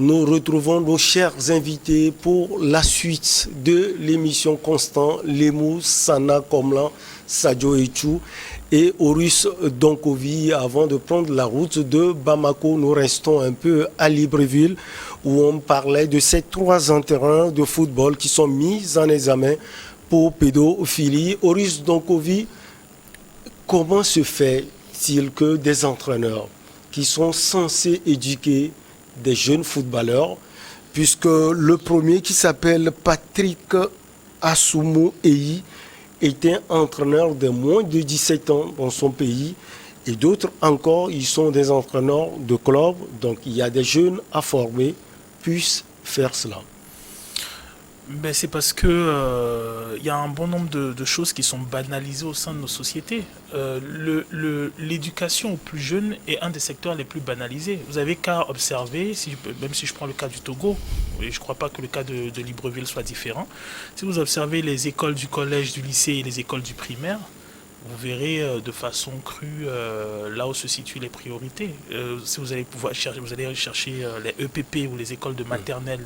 nous retrouvons nos chers invités pour la suite de l'émission Constant, Lemou, Sana Komlan, Sadio Etchou et Horus Donkovi. Avant de prendre la route de Bamako, nous restons un peu à Libreville où on parlait de ces 3 terrains de football qui sont mis en examen pour pédophilie. Horus Donkovi, comment se fait-il que des entraîneurs qui sont censés éduquer des jeunes footballeurs, puisque le premier qui s'appelle Patrick Assoumou Eyi était entraîneur de moins de 17 ans dans son pays, et d'autres encore, ils sont des entraîneurs de clubs, donc il y a des jeunes à former, puissent faire cela. Ben, c'est parce que y a un bon nombre de choses qui sont banalisées au sein de nos sociétés. L'éducation aux plus jeunes est un des secteurs les plus banalisés. Vous avez qu'à observer, même si je prends le cas du Togo, et je ne crois pas que le cas de Libreville soit différent, si vous observez les écoles du collège, du lycée et les écoles du primaire, vous verrez de façon crue là où se situent les priorités. Si vous allez chercher les EPP ou les écoles de maternelle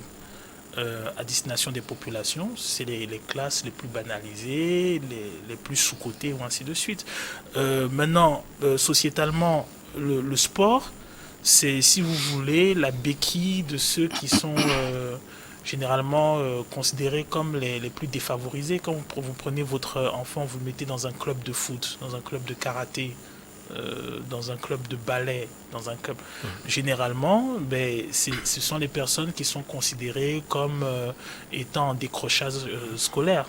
à destination des populations, c'est les classes les plus banalisées, les plus sous-cotées ou ainsi de suite. Maintenant, sociétalement, le sport, c'est, si vous voulez, la béquille de ceux qui sont généralement considérés comme les plus défavorisés. Quand vous prenez votre enfant, vous le mettez dans un club de foot, dans un club de karaté, dans un club de ballet, dans un club... Généralement, ce sont les personnes qui sont considérées comme étant en décrochage scolaire.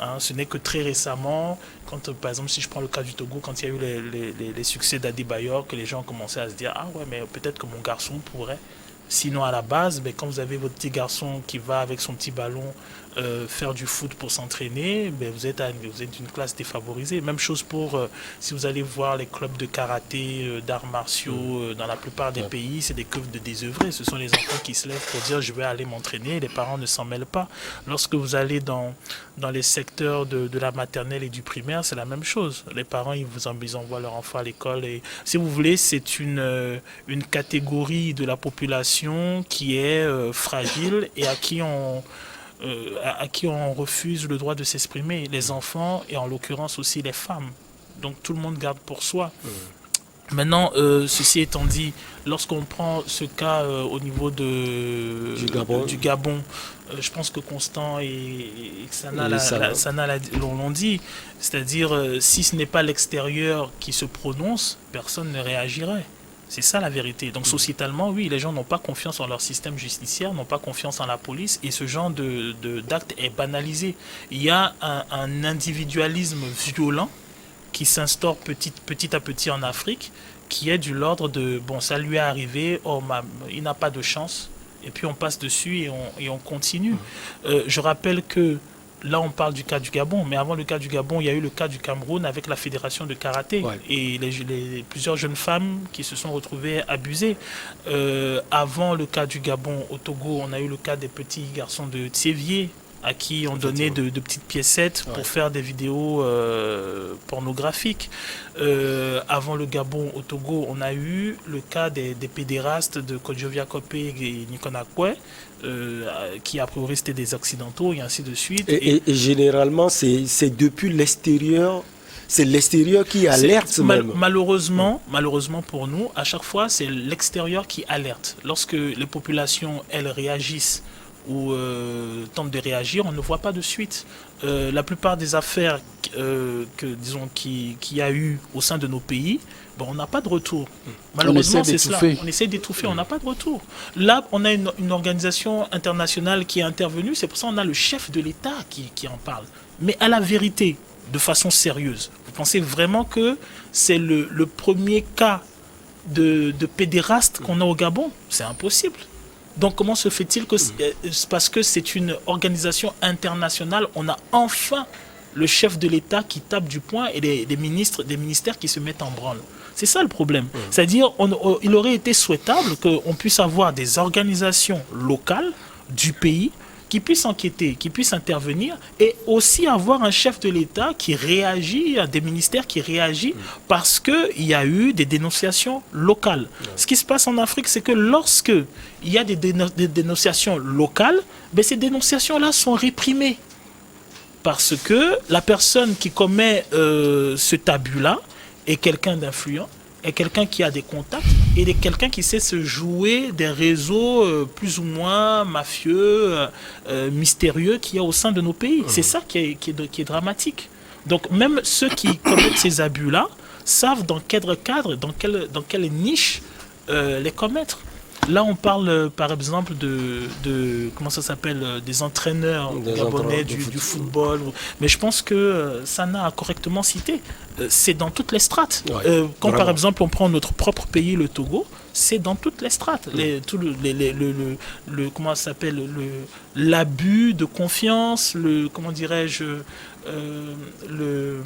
Hein, ce n'est que très récemment, quand, par exemple, si je prends le cas du Togo, quand il y a eu les succès d'Adebayor, que les gens ont commencé à se dire « Ah ouais, mais peut-être que mon garçon pourrait... » Sinon, à la base, quand vous avez votre petit garçon qui va avec son petit ballon faire du foot pour s'entraîner, vous êtes une classe défavorisée. Même chose pour, si vous allez voir les clubs de karaté, d'arts martiaux, dans la plupart des pays, c'est des clubs de désœuvrés. Ce sont les enfants qui se lèvent pour dire je vais aller m'entraîner, les parents ne s'en mêlent pas. Lorsque vous allez dans les secteurs de la maternelle et du primaire, c'est la même chose. Les parents, ils envoient leur enfant à l'école. Et, si vous voulez, c'est une catégorie de la population qui est fragile et à qui on refuse le droit de s'exprimer, les enfants et en l'occurrence aussi les femmes. Donc tout le monde garde pour soi. Maintenant, ceci étant dit, lorsqu'on prend ce cas au niveau du Gabon, je pense que Constant et Sana l'ont dit, c'est-à-dire si ce n'est pas l'extérieur qui se prononce, personne ne réagirait. C'est ça la vérité. Donc sociétalement, oui, les gens n'ont pas confiance en leur système judiciaire, n'ont pas confiance en la police et ce genre d'acte est banalisé. Il y a un individualisme violent qui s'instaure petit à petit en Afrique, qui est de l'ordre de, bon, ça lui est arrivé, il n'a pas de chance, et puis on passe dessus et on continue. Je rappelle que là, on parle du cas du Gabon, mais avant le cas du Gabon, il y a eu le cas du Cameroun avec la fédération de karaté et plusieurs jeunes femmes qui se sont retrouvées abusées. Avant le cas du Gabon, au Togo, on a eu le cas des petits garçons de Thiévier à qui on donnait de petites piécettes pour faire des vidéos pornographiques. Avant le Gabon, au Togo, on a eu le cas des pédérastes de Kodjovia Kopé et Nikonakwe, qui a priori c'était des occidentaux et ainsi de suite. Et généralement, c'est depuis l'extérieur. C'est l'extérieur qui alerte même. Malheureusement pour nous, à chaque fois, c'est l'extérieur qui alerte. Lorsque les populations, elles réagissent ou tentent de réagir, on ne voit pas de suite. La plupart des affaires qu'il y a eu au sein de nos pays, on n'a pas de retour. Malheureusement, c'est cela. On essaie d'étouffer, on n'a pas de retour. Là, on a une organisation internationale qui est intervenue, c'est pour ça qu'on a le chef de l'État qui en parle. Mais à la vérité, de façon sérieuse, vous pensez vraiment que c'est le premier cas de pédéraste qu'on a au Gabon? C'est impossible. Donc comment se fait-il que parce que c'est une organisation internationale, on a enfin le chef de l'État qui tape du poing et des ministères qui se mettent en branle? C'est ça le problème. C'est-à-dire il aurait été souhaitable qu'on puisse avoir des organisations locales du pays qui puisse enquêter, qui puisse intervenir, et aussi avoir un chef de l'État qui réagit, des ministères qui réagissent parce qu'il y a eu des dénonciations locales. Ce qui se passe en Afrique, c'est que lorsque il y a des dénonciations locales, ben ces dénonciations-là sont réprimées. Parce que la personne qui commet ce abus-là est quelqu'un d'influent, est quelqu'un qui a des contacts et est quelqu'un qui sait se jouer des réseaux plus ou moins mafieux, mystérieux qu'il y a au sein de nos pays. C'est ça qui est dramatique. Donc même ceux qui commettent ces abus-là savent dans quel cadre, dans quelle niche les commettre. Là, on parle, par exemple, de comment ça s'appelle, des entraîneurs gabonais du football. Mais je pense que Sana a correctement cité. C'est dans toutes les strates. Ouais, quand, par exemple, on prend notre propre pays, le Togo, c'est dans toutes les strates. Comment ça s'appelle, l'abus de confiance, comment dirais-je, le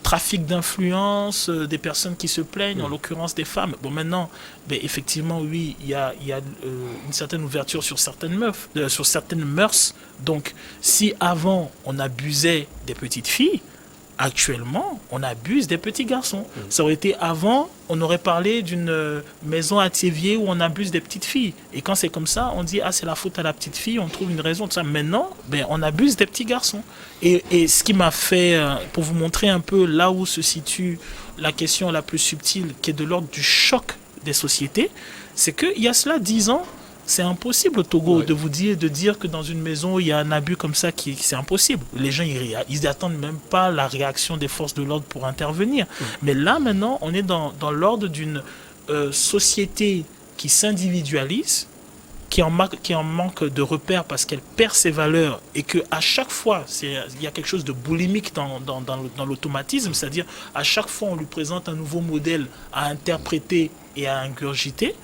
trafic d'influence des personnes qui se plaignent, en l'occurrence des femmes. Bon, maintenant, ben, effectivement, oui, il y a une certaine ouverture sur certaines mœurs. Donc, si avant, on abusait des petites filles, actuellement, on abuse des petits garçons. Ça aurait été avant, on aurait parlé d'une maison à Thiévier où on abuse des petites filles. Et quand c'est comme ça, on dit, ah, c'est la faute à la petite fille, on trouve une raison de ça. Maintenant, ben, on abuse des petits garçons. Et ce qui m'a fait, pour vous montrer un peu là où se situe la question la plus subtile, qui est de l'ordre du choc des sociétés, c'est qu'il y a cela 10 ans, c'est impossible au Togo de dire que dans une maison il y a un abus comme ça, c'est impossible. Les gens ils n'attendent même pas la réaction des forces de l'ordre pour intervenir. Mais là maintenant on est dans l'ordre d'une société qui s'individualise, qui en manque de repères parce qu'elle perd ses valeurs et qu'à chaque fois, il y a quelque chose de boulimique dans l'automatisme, c'est-à-dire à chaque fois on lui présente un nouveau modèle à interpréter et à ingurgiter.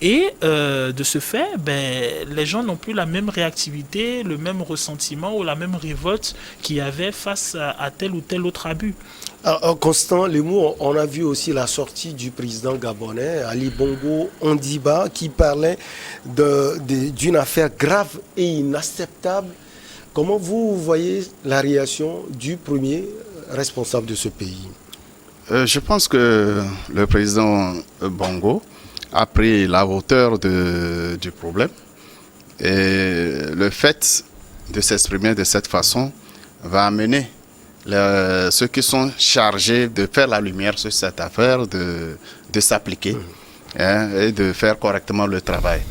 Et de ce fait, ben, les gens n'ont plus la même réactivité, le même ressentiment ou la même révolte qu'il y avait face à tel ou tel autre abus. Alors, Constant Lemou, on a vu aussi la sortie du président gabonais, Ali Bongo Ondimba, qui parlait d'une affaire grave et inacceptable. Comment vous voyez la réaction du premier responsable de ce pays? Je pense que le président Bongo a pris la hauteur du problème. Et le fait de s'exprimer de cette façon va amener ceux qui sont chargés de faire la lumière sur cette affaire, de s'appliquer et de faire correctement le travail.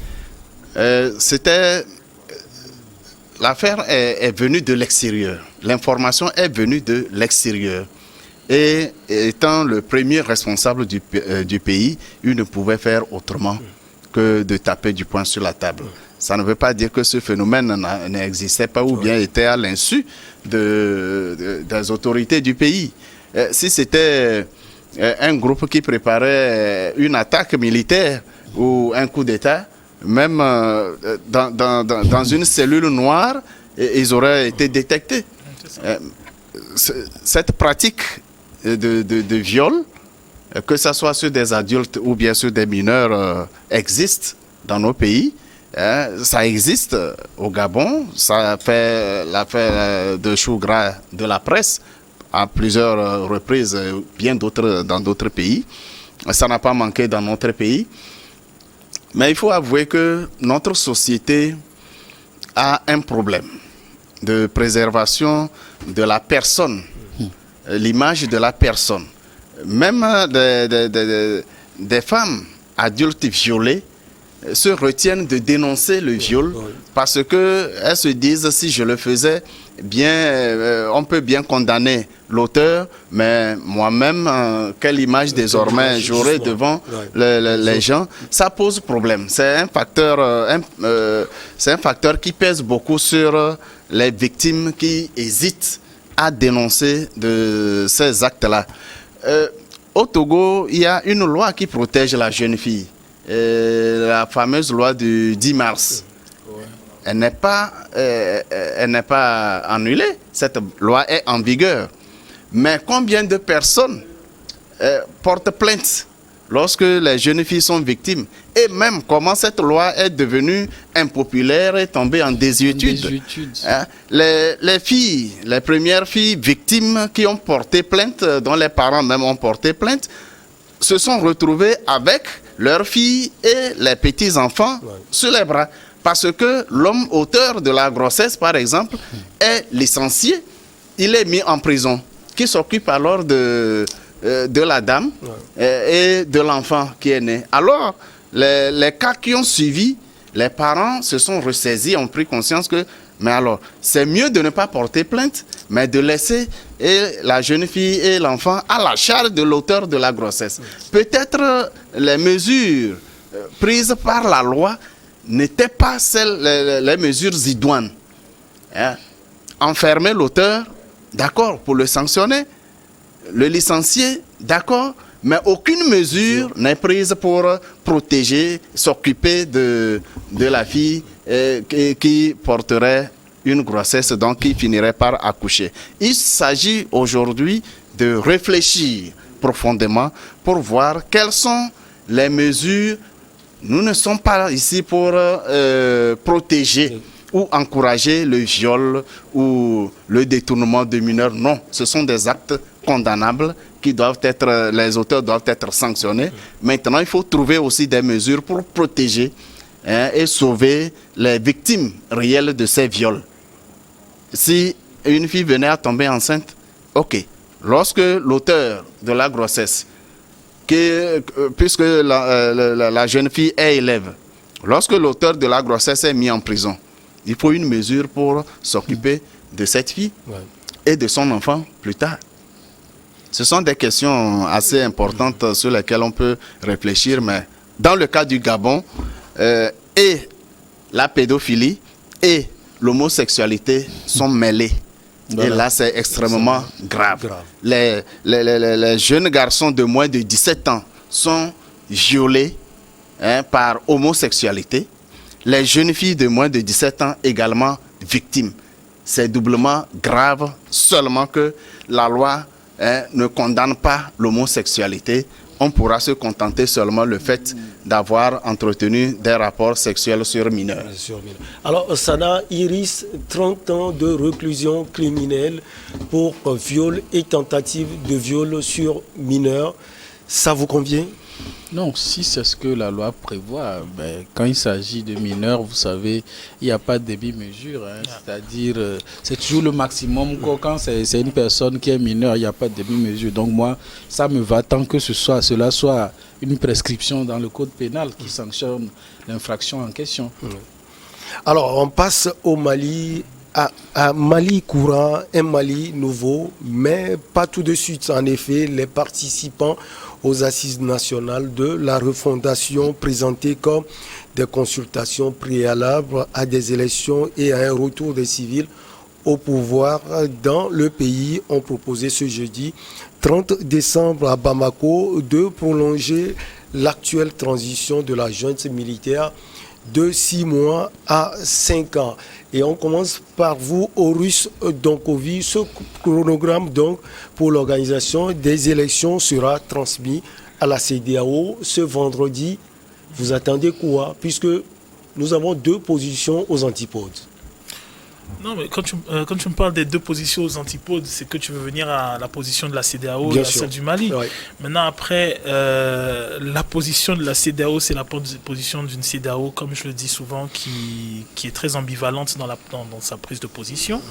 L'affaire est venue de l'extérieur. L'information est venue de l'extérieur. Et étant le premier responsable du pays, il ne pouvait faire autrement que de taper du poing sur la table. Ça ne veut pas dire que ce phénomène n'existait pas ou bien était à l'insu des autorités du pays. Si c'était un groupe qui préparait une attaque militaire ou un coup d'État, même dans une cellule noire, ils auraient été détectés. Cette pratique de viol, que ce soit sur des adultes ou bien sur des mineurs, existe dans nos pays. Ça existe au Gabon, ça fait l'affaire de chou gras de la presse à plusieurs reprises, bien d'autres dans d'autres pays. Ça n'a pas manqué dans notre pays. Mais il faut avouer que notre société a un problème de préservation de la personne, l'image de la personne. Même des femmes adultes violées se retiennent de dénoncer le viol parce qu'elles se disent, si je le faisais, bien, on peut bien condamner l'auteur, mais moi-même, quelle image désormais j'aurai devant les gens, ça pose problème. C'est un facteur qui pèse beaucoup sur les victimes qui hésitent à dénoncer de ces actes-là. Au Togo, il y a une loi qui protège la jeune fille. La fameuse loi du 10 mars. Elle n'est pas annulée. Cette loi est en vigueur. Mais combien de personnes portent plainte lorsque les jeunes filles sont victimes. Et même comment cette loi est devenue impopulaire et tombée en désuétude. Hein? Les filles, les premières filles victimes qui ont porté plainte, dont les parents même ont porté plainte, se sont retrouvées avec leurs filles et les petits-enfants sur les bras. Parce que l'homme auteur de la grossesse, par exemple, est licencié. Il est mis en prison. Qui s'occupe alors de la dame et de l'enfant qui est né. Alors, les cas qui ont suivi, les parents se sont ressaisis, ont pris conscience que, mais alors, c'est mieux de ne pas porter plainte, mais de laisser la jeune fille et l'enfant à la charge de l'auteur de la grossesse. Peut-être les mesures prises par la loi n'étaient pas les mesures idoines. Hein? Enfermer l'auteur, d'accord, pour le sanctionner, le licencier, d'accord, mais aucune mesure n'est prise pour protéger, s'occuper de la fille qui porterait une grossesse, donc qui finirait par accoucher. Il s'agit aujourd'hui de réfléchir profondément pour voir quelles sont les mesures. Nous ne sommes pas ici pour protéger ou encourager le viol ou le détournement de mineurs. Non, ce sont des actes condamnables qui doivent être, les auteurs doivent être sanctionnés. Maintenant, il faut trouver aussi des mesures pour protéger et sauver les victimes réelles de ces viols. Si une fille venait à tomber enceinte, ok, lorsque l'auteur de la grossesse, puisque la jeune fille est élève, lorsque l'auteur de la grossesse est mis en prison, il faut une mesure pour s'occuper de cette fille et de son enfant plus tard. Ce sont des questions assez importantes sur lesquelles on peut réfléchir, mais dans le cas du Gabon, et la pédophilie et l'homosexualité sont mêlées. Et là, c'est extrêmement grave. Les jeunes garçons de moins de 17 ans sont violés par homosexualité. Les jeunes filles de moins de 17 ans également victimes. C'est doublement grave, seulement que la loi ne condamne pas l'homosexualité. On pourra se contenter seulement le fait d'avoir entretenu des rapports sexuels sur mineurs. Alors, Sana Iris, 30 ans de réclusion criminelle pour viol et tentative de viol sur mineurs. Ça vous convient ? Non, si c'est ce que la loi prévoit, quand il s'agit de mineurs, vous savez, il n'y a pas de demi-mesure. C'est-à-dire, c'est toujours le maximum. Quand c'est une personne qui est mineure, il n'y a pas de demi-mesure. Donc moi, ça me va tant que cela soit une prescription dans le code pénal qui sanctionne l'infraction en question. Alors, on passe au Mali. À Mali courant, un Mali nouveau, mais pas tout de suite. En effet, les participants aux assises nationales de la refondation présentées comme des consultations préalables à des élections et à un retour des civils au pouvoir dans le pays ont proposé ce jeudi 30 décembre à Bamako de prolonger l'actuelle transition de la junte militaire de 6 mois à 5 ans. Et on commence par vous, Horus Donkovi. Ce chronogramme donc pour l'organisation des élections sera transmis à la CEDEAO ce vendredi. Vous attendez quoi? Puisque nous avons 2 positions aux antipodes. Non, mais quand tu me parles des 2 positions aux antipodes, c'est que tu veux venir à la position de la CEDEAO et à celle du Mali. Ouais. Maintenant, après, la position de la CEDEAO, c'est la position d'une CEDEAO, comme je le dis souvent, qui est très ambivalente dans sa prise de position.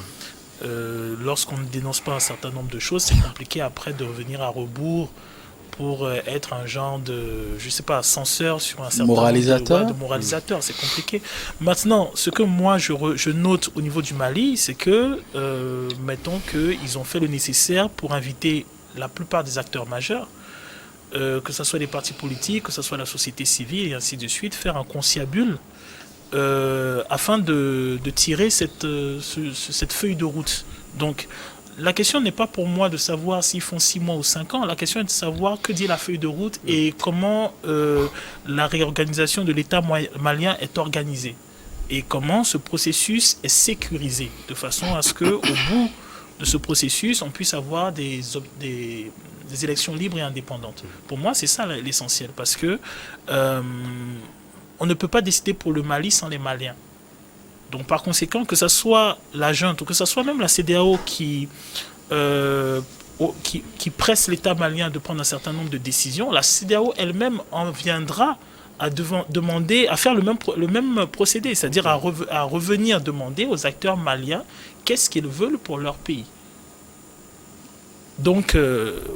Lorsqu'on ne dénonce pas un certain nombre de choses, c'est compliqué après de revenir à rebours pour être un genre de, je sais pas, censeur sur un certain moralisateur. De moralisateur, c'est compliqué. Maintenant, ce que moi je note au niveau du Mali, c'est que, mettons qu'ils ont fait le nécessaire pour inviter la plupart des acteurs majeurs, que ce soit les partis politiques, que ce soit la société civile et ainsi de suite, faire un conciliabule afin de tirer cette feuille de route. Donc, la question n'est pas pour moi de savoir s'ils font 6 mois ou 5 ans. La question est de savoir que dit la feuille de route et comment la réorganisation de l'État malien est organisée. Et comment ce processus est sécurisé. De façon à ce qu'au bout de ce processus, on puisse avoir des des élections libres et indépendantes. Pour moi, c'est ça l'essentiel, parce que on ne peut pas décider pour le Mali sans les Maliens. Donc par conséquent, que ce soit la junte ou que ce soit même la CEDEAO qui presse l'État malien de prendre un certain nombre de décisions, la CEDEAO elle-même en viendra à demander, à faire le même procédé, c'est-à-dire à revenir demander aux acteurs maliens qu'est-ce qu'ils veulent pour leur pays. Donc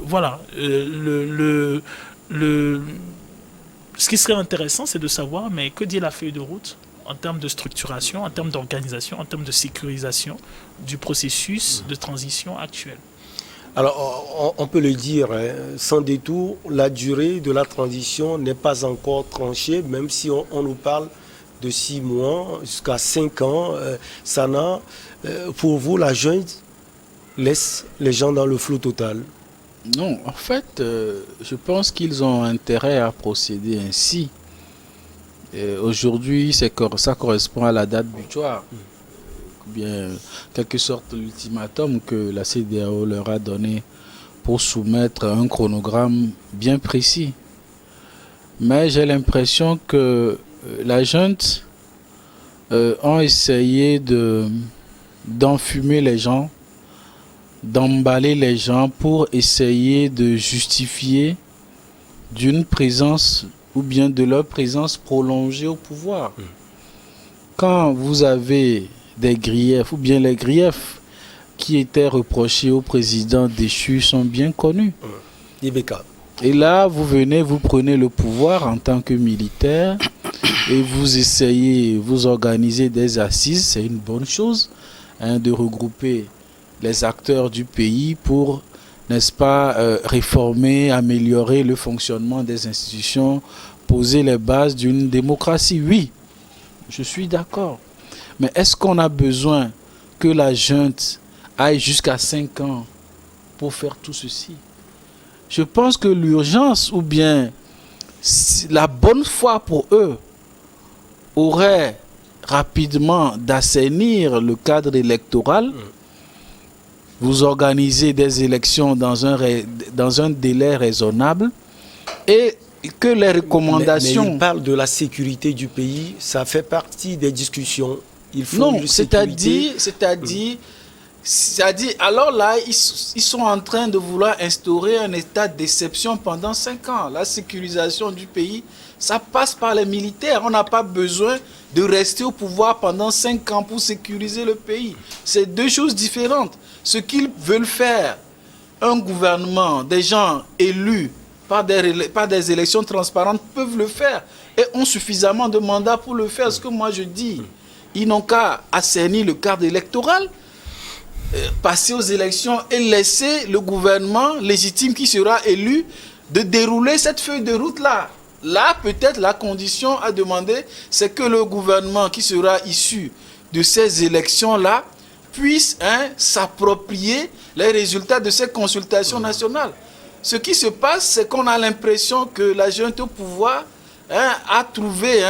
voilà, ce qui serait intéressant, c'est de savoir, mais que dit la feuille de route en termes de structuration, en termes d'organisation, en termes de sécurisation du processus de transition actuel. Alors, on peut le dire, sans détour, la durée de la transition n'est pas encore tranchée, même si on nous parle de 6 mois jusqu'à 5 ans. Sana, pour vous, la junte laisse les gens dans le flou total? Non, en fait, je pense qu'ils ont intérêt à procéder ainsi. Aujourd'hui, ça correspond à la date butoir, ou bien quelque sorte l'ultimatum que la CEDEAO leur a donné pour soumettre un chronogramme bien précis. Mais j'ai l'impression que la junte ont essayé d'enfumer les gens, d'emballer les gens pour essayer de justifier d'une présence ou bien de leur présence prolongée au pouvoir. Quand vous avez des griefs, ou bien les griefs qui étaient reprochés au président déchu sont bien connus. Et là, vous prenez le pouvoir en tant que militaire et vous essayez, vous organisez des assises, c'est une bonne chose, de regrouper les acteurs du pays pour, n'est-ce pas, réformer, améliorer le fonctionnement des institutions, poser les bases d'une démocratie. Oui, je suis d'accord. Mais est-ce qu'on a besoin que la junte aille jusqu'à 5 ans pour faire tout ceci? Je pense que l'urgence ou bien la bonne foi pour eux aurait rapidement d'assainir le cadre électoral. Vous organisez des élections dans un délai raisonnable et que les recommandations... Mais il parle de la sécurité du pays, ça fait partie des discussions. Il faut non, c'est-à-dire, alors là, ils sont en train de vouloir instaurer un état d'exception pendant 5 ans. La sécurisation du pays, ça passe par les militaires. On n'a pas besoin de rester au pouvoir pendant 5 ans pour sécuriser le pays. C'est deux choses différentes. Ce qu'ils veulent faire, un gouvernement, des gens élus par des élections transparentes peuvent le faire et ont suffisamment de mandats pour le faire. Ce que moi je dis, ils n'ont qu'à assainir le cadre électoral, passer aux élections et laisser le gouvernement légitime qui sera élu de dérouler cette feuille de route-là. Là, peut-être la condition à demander, c'est que le gouvernement qui sera issu de ces élections-là puisse s'approprier les résultats de ces consultations nationales. Ce qui se passe, c'est qu'on a l'impression que la junte au pouvoir a trouvé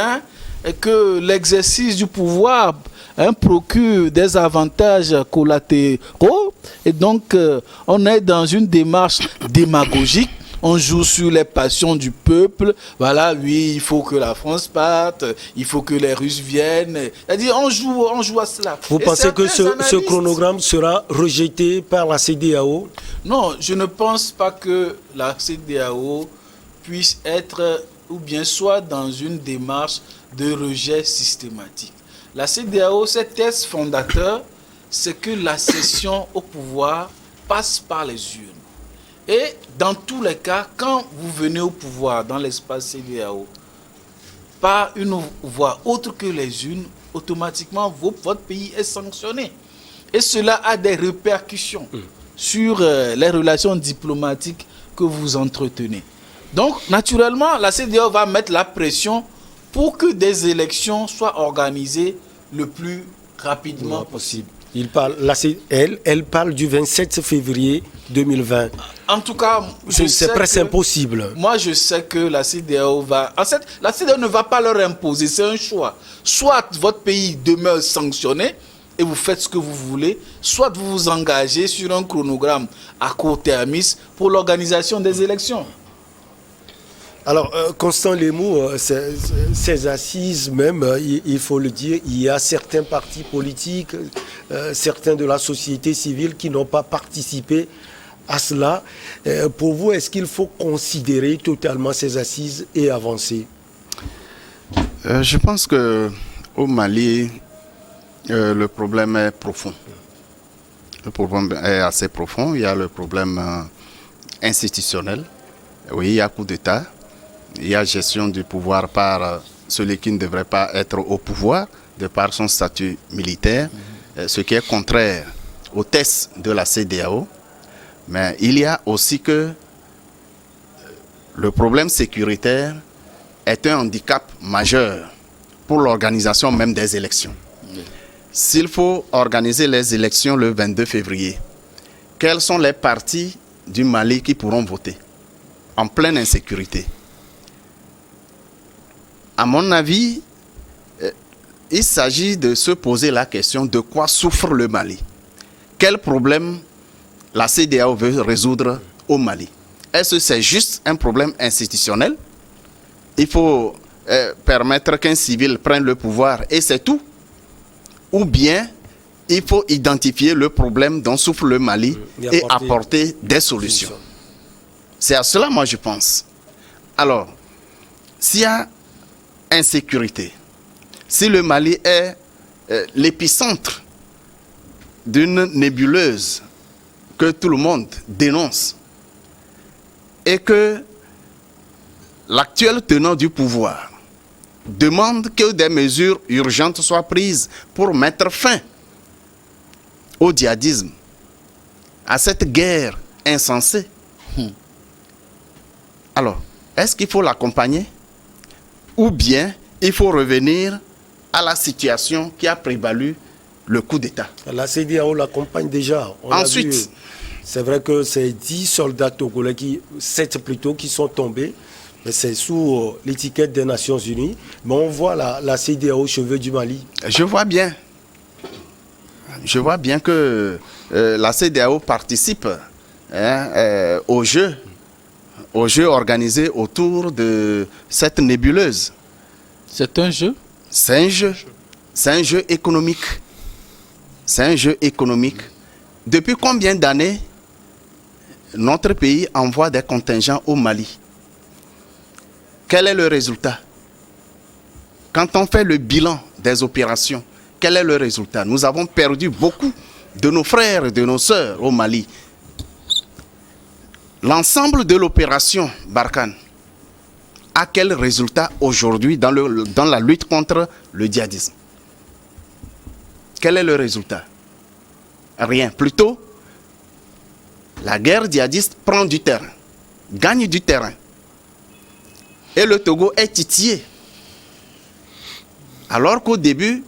que l'exercice du pouvoir procure des avantages collatéraux. Et donc, on est dans une démarche démagogique. On joue sur les passions du peuple. Voilà, oui, il faut que la France parte, il faut que les Russes viennent. C'est-à-dire, on joue à cela. Vous pensez que ce chronogramme sera rejeté par la CEDEAO? Non, je ne pense pas que la CEDEAO puisse être, ou bien soit dans une démarche de rejet systématique. La CEDEAO, ses thèses fondateurs, c'est que la cession au pouvoir passe par les urnes. Et dans tous les cas, quand vous venez au pouvoir dans l'espace CEDEAO, par une voie autre que les urnes, automatiquement votre pays est sanctionné. Et cela a des répercussions sur les relations diplomatiques que vous entretenez. Donc, naturellement, la CEDEAO va mettre la pression pour que des élections soient organisées le plus rapidement possible. Elle parle du 27 février 2020. En tout cas, c'est presque impossible. Moi, je sais que la CEDEAO va... En fait, la CEDEAO ne va pas leur imposer, c'est un choix. Soit votre pays demeure sanctionné, et vous faites ce que vous voulez, soit vous vous engagez sur un chronogramme à court-termiste pour l'organisation des élections. Alors, Constant Lemou, ces assises même, il faut le dire, il y a certains partis politiques, certains de la société civile qui n'ont pas participé à cela. Pour vous, est-ce qu'il faut considérer totalement ces assises et avancer? Je pense qu'au Mali, le problème est profond. Le problème est assez profond. Il y a le problème institutionnel. Oui, il y a coup d'État. Il y a gestion du pouvoir par celui qui ne devrait pas être au pouvoir, de par son statut militaire, ce qui est contraire aux tests de la CEDEAO. Mais il y a aussi que le problème sécuritaire est un handicap majeur pour l'organisation même des élections. S'il faut organiser les élections le 22 février, quels sont les partis du Mali qui pourront voter en pleine insécurité? À mon avis, il s'agit de se poser la question de quoi souffre le Mali. Quel problème la CEDEAO veut résoudre au Mali? Est-ce que c'est juste un problème institutionnel? Il faut permettre qu'un civil prenne le pouvoir et c'est tout? Ou bien il faut identifier le problème dont souffre le Mali et apporter des solutions? C'est à cela, moi, je pense. Alors, s'il y a insécurité, si le Mali est l'épicentre d'une nébuleuse que tout le monde dénonce et que l'actuel tenant du pouvoir demande que des mesures urgentes soient prises pour mettre fin au djihadisme, à cette guerre insensée. Alors, est-ce qu'il faut l'accompagner? Ou bien il faut revenir à la situation qui a prévalu le coup d'État? La CEDEAO l'accompagne déjà. Ensuite, c'est vrai que c'est 10 soldats togolais, 7 plutôt, qui sont tombés. Mais c'est sous l'étiquette des Nations Unies. Mais on voit la CEDEAO au chevet du Mali. Je vois bien. Je vois bien que la CEDEAO participe aux jeux organisés autour de cette nébuleuse. C'est un jeu? C'est un jeu. C'est un jeu économique. C'est un jeu économique. Depuis combien d'années notre pays envoie des contingents au Mali? Quel est le résultat? Quand on fait le bilan des opérations, quel est le résultat? Nous avons perdu beaucoup de nos frères et de nos sœurs au Mali. L'ensemble de l'opération Barkhane a quel résultat aujourd'hui dans la lutte contre le djihadisme? Quel est le résultat? Rien. Plutôt, la guerre djihadiste prend du terrain, gagne du terrain. Et le Togo est titillé. Alors qu'au début,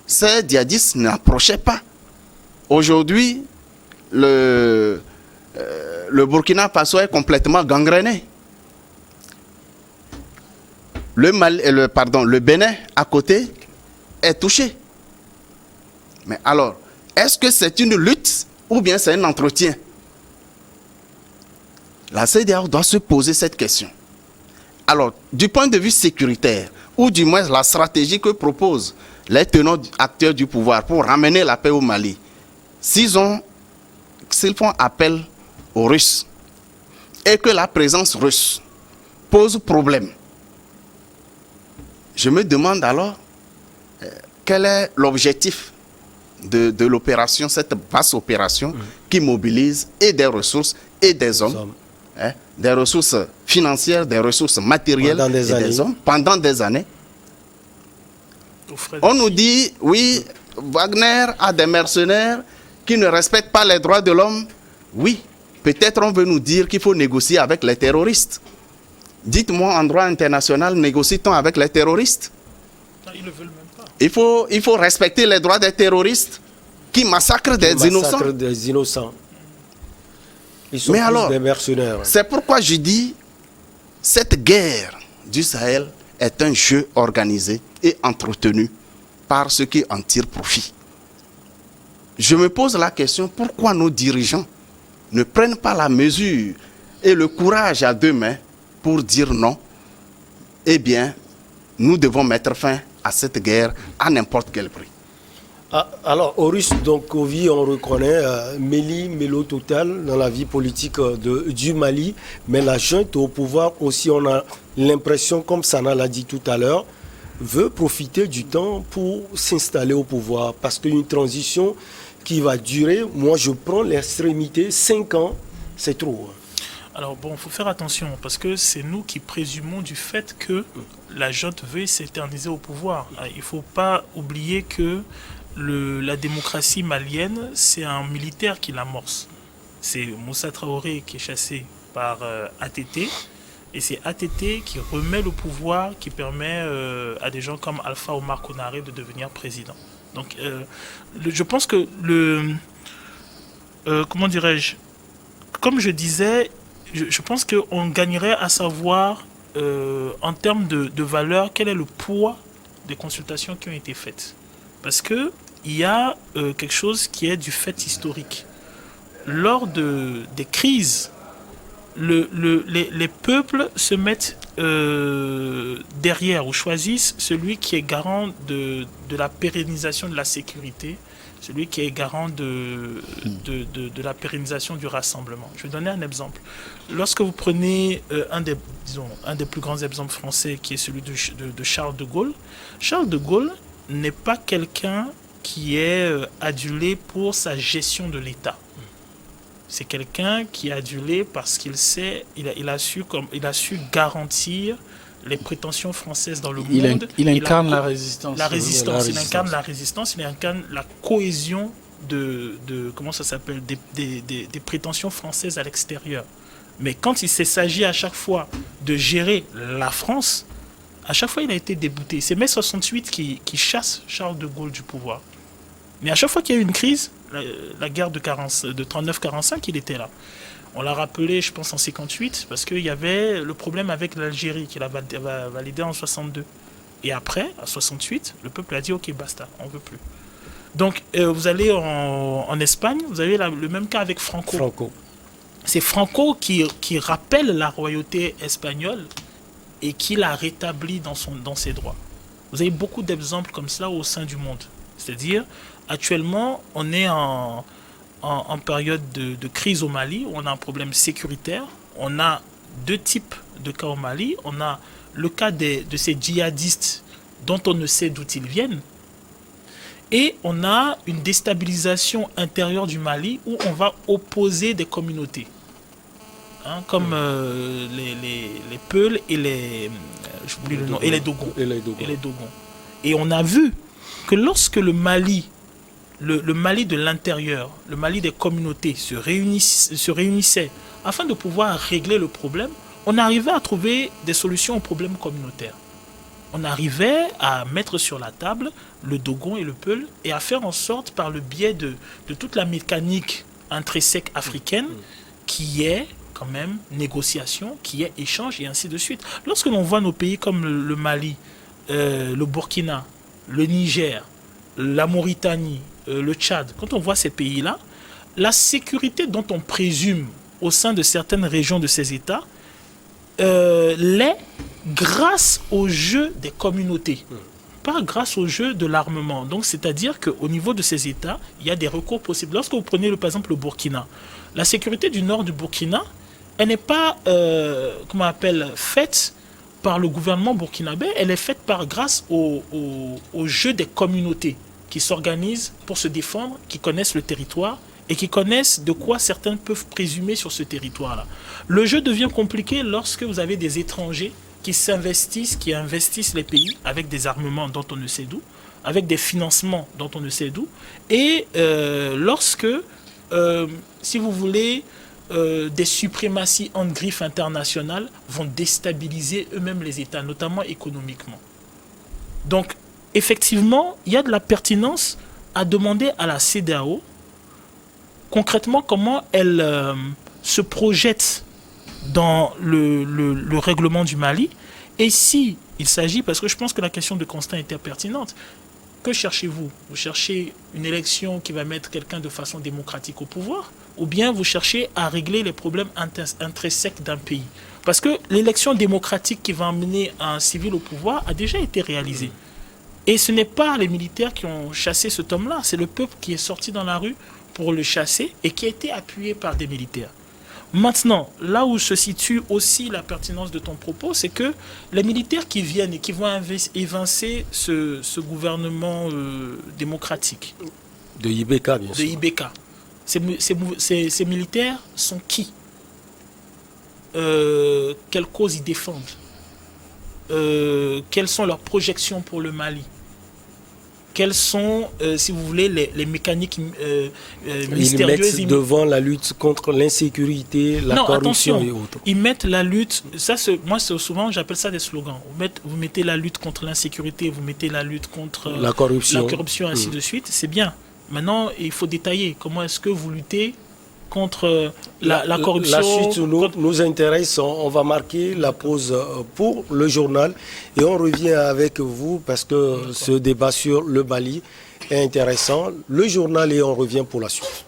ces djihadistes n'approchaient pas. Aujourd'hui, le Burkina Faso est complètement gangréné. Le Bénin, à côté, est touché. Mais alors, est-ce que c'est une lutte ou bien c'est un entretien? La CEDEAO doit se poser cette question. Alors, du point de vue sécuritaire, ou du moins la stratégie que proposent les tenants acteurs du pouvoir pour ramener la paix au Mali, s'ils font appel aux Russes et que la présence russe pose problème, je me demande alors quel est l'objectif de l'opération, cette vaste opération qui mobilise et des ressources et des hommes, des ressources financières, des ressources matérielles et des hommes pendant des années. On nous dit, oui, Wagner a des mercenaires qui ne respectent pas les droits de l'homme. Oui, peut-être on veut nous dire qu'il faut négocier avec les terroristes. Dites-moi, en droit international, négocie-t-on avec les terroristes? Non, ils ne veulent même pas. Il faut respecter les droits des terroristes qui massacrent des innocents. Ils sont Mais tous alors, des mercenaires. C'est pourquoi je dis, cette guerre du Sahel est un jeu organisé et entretenu par ceux qui en tirent profit. je me pose la question, pourquoi nos dirigeants ne prennent pas la mesure et le courage à deux mains pour dire non? Eh bien, nous devons mettre fin à cette guerre à n'importe quel prix. Alors, Horus Donkovi, on reconnaît mélo total dans la vie politique du Mali, mais la junte au pouvoir aussi, on a l'impression, comme Sana l'a dit tout à l'heure, veut profiter du temps pour s'installer au pouvoir. Parce qu'une transition qui va durer, moi je prends l'extrémité, 5 ans, c'est trop. Alors bon, il faut faire attention parce que c'est nous qui présumons du fait que la junte veuille s'éterniser au pouvoir. Il ne faut pas oublier que la démocratie malienne, c'est un militaire qui l'amorce. C'est Moussa Traoré qui est chassé par ATT. Et c'est ATT qui remet le pouvoir, qui permet à des gens comme Alpha Omar Konaré de devenir président. Donc je pense que comment dirais-je, comme je disais, je pense qu'on gagnerait à savoir en termes de valeur quel est le poids des consultations qui ont été faites. Parce qu'il y a quelque chose qui est du fait historique. Lors des crises, les peuples se mettent derrière ou choisissent celui qui est garant de la pérennisation de la sécurité, celui qui est garant de la pérennisation du rassemblement. Je vais donner un exemple. Lorsque vous prenez un des plus grands exemples français, qui est celui de Charles de Gaulle, Charles de Gaulle n'est pas quelqu'un qui est adulé pour sa gestion de l'État. C'est quelqu'un qui est adulé parce qu'il sait, il a su garantir les prétentions françaises dans le monde. Il incarne la résistance. La résistance. Il incarne la résistance, il incarne la cohésion comment ça s'appelle, des prétentions françaises à l'extérieur. Mais quand il s'agit à chaque fois de gérer la France, à chaque fois il a été débouté. C'est mai 68 qui chasse Charles de Gaulle du pouvoir. Mais à chaque fois qu'il y a eu une crise, la guerre de 39-45, il était là. On l'a rappelé, je pense, en 58, parce qu'il y avait le problème avec l'Algérie, qu'il a validé en 62. Et après, en 68, le peuple a dit « Ok, basta, on ne veut plus ». Donc, vous allez en Espagne, vous avez le même cas avec Franco. C'est Franco qui rappelle la royauté espagnole et qui la rétablit dans ses droits. Vous avez beaucoup d'exemples comme ça au sein du monde. C'est-à-dire, actuellement, on est en période de crise au Mali, où on a un problème sécuritaire. On a deux types de cas au Mali. On a le cas de ces djihadistes dont on ne sait d'où ils viennent. Et on a une déstabilisation intérieure du Mali où on va opposer des communautés. Comme les Peuls et j'oublie le nom, et les Dogons. Et on a vu que lorsque le Mali de l'intérieur, le Mali des communautés se réunissait afin de pouvoir régler le problème, on arrivait à trouver des solutions aux problèmes communautaires. On arrivait à mettre sur la table le Dogon et le Peul et à faire en sorte, par le biais de toute la mécanique intrinsèque africaine, qui est quand même négociation, qui est échange et ainsi de suite. Lorsque l'on voit nos pays comme le Mali, le Burkina, le Niger, la Mauritanie, le Tchad, quand on voit ces pays-là, la sécurité dont on présume au sein de certaines régions de ces États l'est grâce au jeu des communautés, pas grâce au jeu de l'armement. Donc, c'est-à-dire qu'au niveau de ces États, il y a des recours possibles. Lorsque vous prenez par exemple le Burkina, la sécurité du nord du Burkina, elle n'est pas faite par le gouvernement burkinabé, elle est faite grâce au jeu des communautés qui s'organisent pour se défendre, qui connaissent le territoire et qui connaissent de quoi certains peuvent présumer sur ce territoire-là. Le jeu devient compliqué lorsque vous avez des étrangers qui investissent les pays avec des armements dont on ne sait d'où, avec des financements dont on ne sait d'où, et lorsque, si vous voulez, des suprématies en griffe internationales vont déstabiliser eux-mêmes les États, notamment économiquement. Donc, effectivement, il y a de la pertinence à demander à la CEDEAO concrètement comment elle se projette dans le règlement du Mali. Et si il s'agit, parce que je pense que la question de Constant était pertinente, que cherchez-vous? Vous cherchez une élection qui va mettre quelqu'un de façon démocratique au pouvoir, ou bien vous cherchez à régler les problèmes intrinsèques d'un pays? Parce que l'élection démocratique qui va amener un civil au pouvoir a déjà été réalisée. Et ce n'est pas les militaires qui ont chassé cet homme-là, c'est le peuple qui est sorti dans la rue pour le chasser et qui a été appuyé par des militaires. Maintenant, là où se situe aussi la pertinence de ton propos, c'est que les militaires qui viennent et qui vont évincer ce gouvernement démocratique. De IBK, bien sûr. De IBK. Ces militaires sont qui? Quelles causes ils défendent? Quelles sont leurs projections pour le Mali? Quelles sont, si vous voulez, les mécaniques mystérieuses? Ils mettent devant la lutte contre l'insécurité, la corruption et autres. Ils mettent la lutte, moi souvent j'appelle ça des slogans. Vous mettez la lutte contre l'insécurité, vous mettez la lutte contre la corruption, ainsi de suite, c'est bien. Maintenant, il faut détailler comment est-ce que vous luttez contre la corruption. La suite nous intéresse. On va marquer la pause pour le journal et on revient avec vous parce que ce débat sur le Mali est intéressant. Le journal et on revient pour la suite.